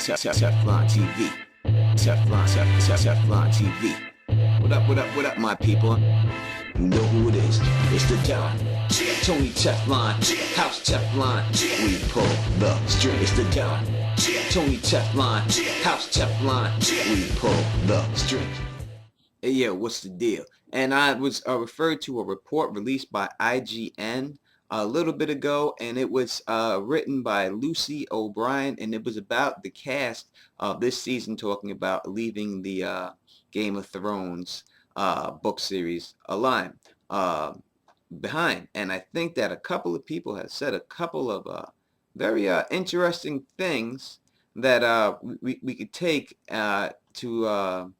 Teflon TV. Teflon TV. What up, my people? You know who it is. It's the Don. Tony Teflon. House Teflon. We pull the string. It's the Don. Tony Teflon. House Teflon. We pull the strings. Hey, yo, what's the deal? And I was referred to a report released by IGN a little bit ago, and it was written by Lucy O'Brien, and it was about the cast of this season, talking about leaving the Game of Thrones book series behind. And I think that a couple of people have said a couple of very interesting things that we could take to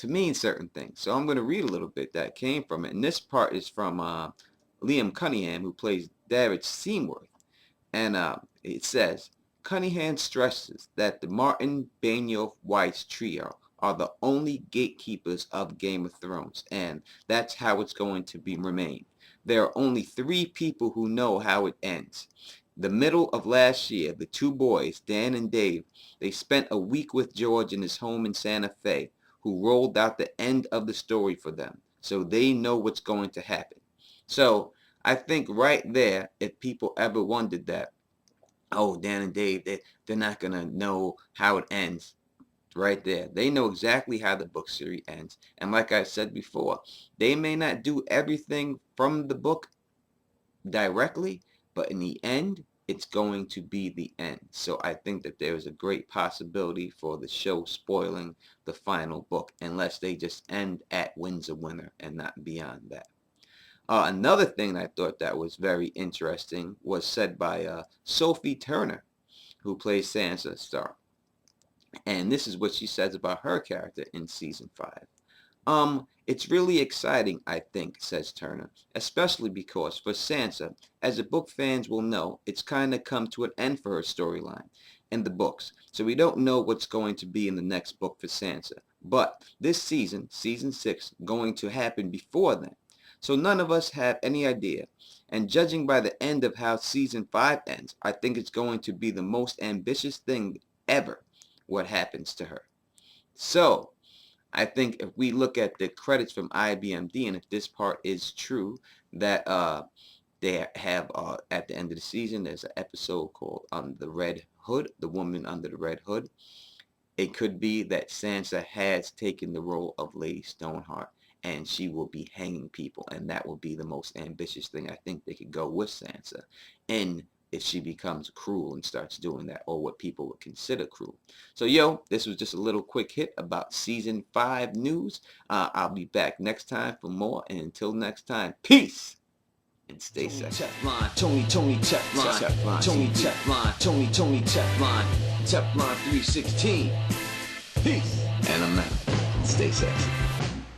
mean certain things. So I'm going to read a little bit that came from it. And this part is from Liam Cunningham, who plays David Seymour. And it says, Cunningham stresses that the Martin, Benioff, Weiss trio are the only gatekeepers of Game of Thrones, and that's how it's going to remain. There are only 3 people who know how it ends. The middle of last year, the 2 boys, Dan and Dave, they spent a week with George in his home in Santa Fe, who rolled out the end of the story for them, so they know what's going to happen. So I think right there, if people ever wondered that, oh, Dan and Dave, they're not going to know how it ends, right there. They know exactly how the book series ends. And like I said before, they may not do everything from the book directly, but in the end, it's going to be the end. So I think that there is a great possibility for the show spoiling the final book, unless they just end at Winds of Winter and not beyond that. Another thing I thought that was very interesting was said by Sophie Turner, who plays Sansa Stark. And this is what she says about her character in season 5. It's really exciting, I think, says Turner, especially because for Sansa, as the book fans will know, it's kind of come to an end for her storyline in the books. So we don't know what's going to be in the next book for Sansa. But this season, season 6, going to happen before then. So none of us have any idea. And judging by the end of how season 5 ends, I think it's going to be the most ambitious thing ever, what happens to her. So I think if we look at the credits from IMDb, and if this part is true, that they have at the end of the season, there's an episode called The Red Hood, The Woman Under the Red Hood. It could be that Sansa has taken the role of Lady Stoneheart, and she will be hanging people, and that will be the most ambitious thing I think they could go with Sansa. And if she becomes cruel and starts doing that, or what people would consider cruel. So, yo, this was just a little quick hit about season 5 news. I'll be back next time for more, and until next time, peace and stay safe. Teflon, Tony Teflon, Tony Teflon, Tony Teflon, Teflon 316. Peace, and I'm out. Stay sexy.